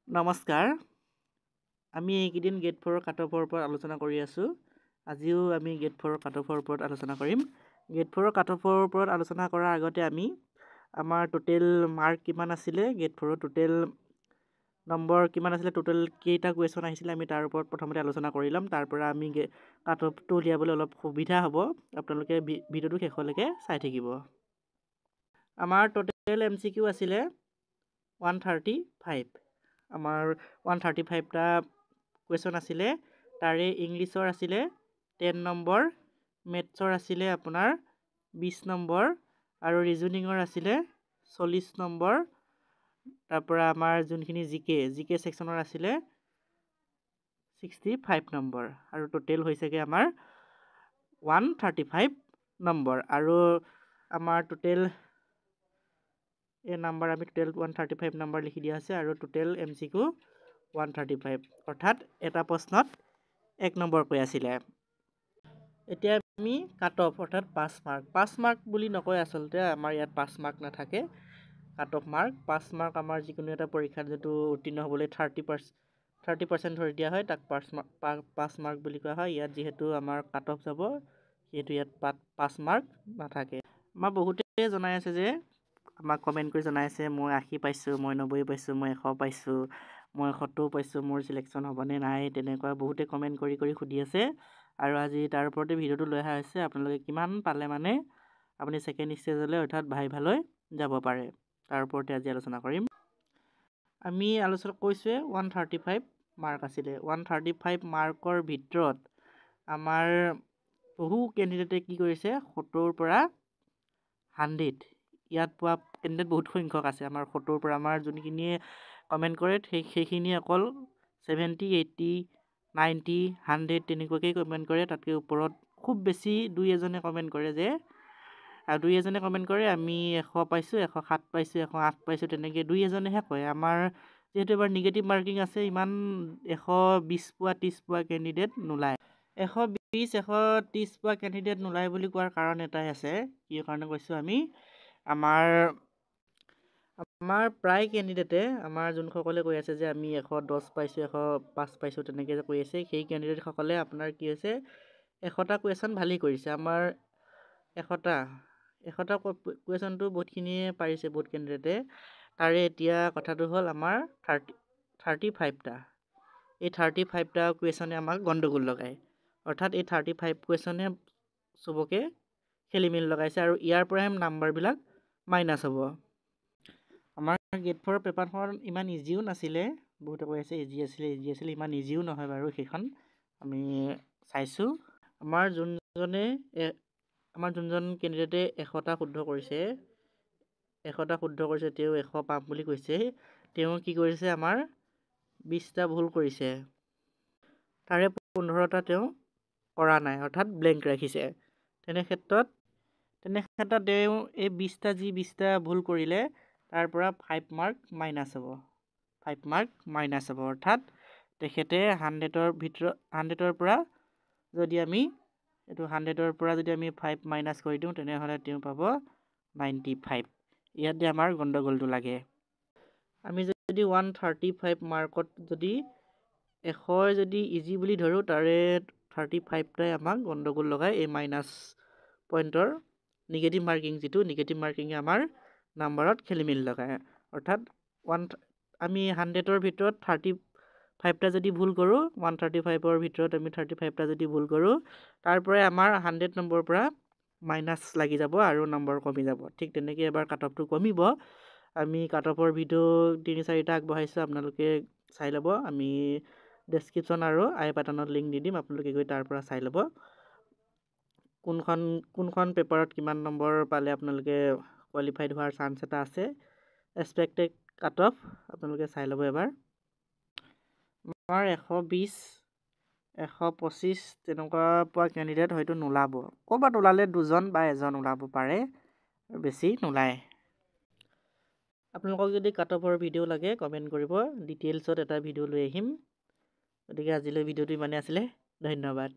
নমস্কাৰ আমি এইকেইদিন গেট 4 কাটঅফৰ ওপৰত আলোচনা কৰি আছোঁ আজিও আমি গেট 4 কাটঅফৰ ওপৰত আলোচনা কৰিম গেট 4 কাটঅফৰ ওপৰত আলোচনা কৰাৰ আগতে আমি আমাৰ টোটেল মাৰ্ক কিমান আছিলে গেট 4 টোটেল নম্বৰ কিমান আছিলে টোটেল কেইটা কুৱেশ্যন আহিছিলে আমি তাৰ ওপৰত প্ৰথমতে আলোচনা কৰি ল'ম তাৰ পৰা আমি কাটঅফটো উলিয়াবলৈ অলপ সুবিধা হ'ব আপোনালোকে ভিডিঅ'টো শেষলৈকে চাই থাকিব আমাৰ টোটেল MCQ আছিলে 135 আমাৰ 135টা কুৱেশ্যন আছিলে তাৰে ইংলিছৰ আছিলে 10 নম্বৰ মেথছৰ আছিলে আপোনাৰ 20 নম্বৰ আৰু ৰিজনিঙৰ আছিলে 40 নম্বৰ তাৰ পৰা আমাৰ যোনখিনি জিকে সেকশনৰ আছিলে 65 নম্বৰ আৰু টোটেল হৈছেগে আমাৰ 135 নম্বৰ আৰু আমাৰ টোটেল এই নাম্বাৰ আমি টোটেল 135 নম্বৰ লিখি দিয়া আছে আৰু টোটেল MCQ 135 অৰ্থাৎ এটা প্ৰশ্নত 1 নম্বৰকৈ আছিলে এতিয়া আমি কাট অফ অৰ্থাৎ 5 মাৰ্ক বুলি নকয় আচলতে আমাৰ ইয়াত 5 মাৰ্ক নাথাকে কাট অফ মাৰ্ক 5 মাৰ্ক আমাৰ যিকোনো এটা পৰীক্ষাত যেটো উত্তীৰ্ণ হ'বলৈ 30% ধৰি দিয়া হয় তাক 5 মাৰ্ক বুলি কোৱা হয় ইয়াত যিহেতু আমাৰ কাট অফ যাব সেইটো ইয়াত 5 মাৰ্ক নাথাকে আমাৰ বহুতে জনাই আছে যে আমাক কমেন্ট কৰি জনাই আছে মই 80 পাইছোঁ মই 90 পাইছোঁ মই 100 পাইছোঁ মই 70 পাইছোঁ মোৰ সিলেকশ্যন হ'বনে নাই তেনেকুৱা বহুতে কমেন্ট কৰি সুধি আছে আৰু আজি তাৰ ওপৰতে ভিডিঅ'টো লৈ অহা হৈছে আপোনালোকে কিমান পালে মানে আপুনি সেকেন্ড ষ্টেজলৈ অৰ্থাৎ ভাইভালৈ যাব পাৰে তাৰ ওপৰতে আজি আলোচনা কৰিম আমি আলোচনা কৈছোৱে 135 মাৰ্ক আছিলে 135 মাৰ্কৰ ভিতৰত আমাৰ বহু কেণ্ডিডেটে কি কৰিছে 70 পৰা 100 ইয়াত পোৱা কেণ্ডিডেট বহুত সংখ্যক আছে আমাৰ 70 পৰা আমাৰ যোনখিনিয়ে কমেন্ট কৰে সেইখিনি অকল 70 80 90 100 তেনেকুৱাকৈ কমেন্ট কৰে তাতকৈ ওপৰত খুব বেছি দুই এজনে কমেন্ট কৰে যে আৰু দুই এজনে কমেন্ট কৰে আমি 100 পাইছোঁ 107 পাইছোঁ 108 পাইছোঁ তেনেকৈ দুই এজনেহে কয় আমাৰ যিহেতু এবাৰ নিগেটিভ মাৰ্কিং আছে ইমান 120 পোৱা 30 পোৱা কেণ্ডিডেট নোলায় 120 130 পোৱা কেণ্ডিডেট নোলায় বুলি কোৱাৰ কাৰণ এটাই আছে কি কাৰণে কৈছোঁ আমি আমাৰ প্ৰায় কেণ্ডিডেটে আমাৰ যোনসকলে কৈ আছে যে আমি 110 পাইছোঁ 105 পাইছোঁ তেনেকৈ যে কৈ আছে সেই কেণ্ডিডেটসকলে আপোনাৰ কি হৈছে 100টা কুৱেশ্যন ভালেই কৰিছে আমাৰ 100টা কুৱেশ্যনটো বহুতখিনিয়ে পাৰিছে বহুত কেণ্ডিডেটে তাৰে এতিয়া কথাটো হ'ল আমাৰ 35টা এই 35টা কুৱেশ্যনে আমাক গণ্ডগোল লগায় অৰ্থাৎ এই 35 কুৱেশ্যনে চবকে খেলিমেলি লগাইছে আৰু ইয়াৰ পৰাই নাম্বাৰবিলাক মাইনাছ হ'ব আমাৰ গেট 4 পেপাৰখন ইমান ইজিও নাছিলে বহুতে কৈ আছে ইজি আছিলে ইমান ইজিও নহয় বাৰু সেইখন আমি চাইছোঁ আমাৰ যোনজন কেণ্ডিডেটে 100টা শুদ্ধ কৰিছে তেওঁ 100 পাম বুলি কৈছে তেওঁ কি কৰিছে আমাৰ 20টা ভুল কৰিছে তাৰে 15টা তেওঁ কৰা নাই অৰ্থাৎ ব্লেংক ৰাখিছে তেনে ক্ষেত্ৰত তেওঁ এই 20টা ভুল কৰিলে তাৰ পৰা 5 মাৰ্ক মাইনাছ হ'ব অৰ্থাৎ তেখেতে 100ৰ পৰা যদি আমি এইটো 100ৰ পৰা যদি আমি 5 মাইনাছ কৰি দিওঁ তেনেহ'লে তেওঁ পাব 95 ইয়াতে আমাৰ গণ্ডগোলটো লাগে আমি যদি 135 মাৰ্কত যদি 100 যদি ইজি বুলি ধৰোঁ তাৰে 35টাই আমাক গণ্ডগোল লগাই এই মাইনাছ পইণ্টৰ নিগেটিভ মাৰ্কিঙে আমাৰ নাম্বাৰত খেলিমেলি লগায় অৰ্থাৎ আমি 100ৰ ভিতৰত 35টা যদি ভুল কৰোঁ 135ৰ ভিতৰত আমি 35টা যদি ভুল কৰোঁ তাৰ পৰাই আমাৰ 100 নম্বৰৰ পৰা মাইনাছ লাগি যাব আৰু নম্বৰ কমি যাব ঠিক তেনেকৈ এবাৰ কাট অফটো কমিব আমি কাট অফৰ ভিডিঅ' 3-4টা আগবঢ়াইছোঁ আপোনালোকে চাই ল'ব আমি ডেছক্ৰিপশ্যন আৰু আই বাটনত লিংক দি দিম আপোনালোকে গৈ তাৰ পৰা চাই ল'ব কোনখন পেপাৰত কিমান নম্বৰ পালে আপোনালোকে কোৱালিফাইড হোৱাৰ চান্স এটা আছে এক্সপেক্টেড কাট অফ আপোনালোকে চাই ল'ব এবাৰ আমাৰ 120 125 তেনেকুৱা পোৱা কেণ্ডিডেট হয়তো নোলাব ক'ৰবাত ওলালে 2জন বা 1জন ওলাব পাৰে বেছি নোলায় আপোনালোকক যদি কাট অফৰ ভিডিঅ' লাগে কমেণ্ট কৰিব ডিটেইলছত এটা ভিডিঅ' লৈ আহিম গতিকে আজিলৈ ভিডিঅ'টো ইমানেই আছিলে ধন্যবাদ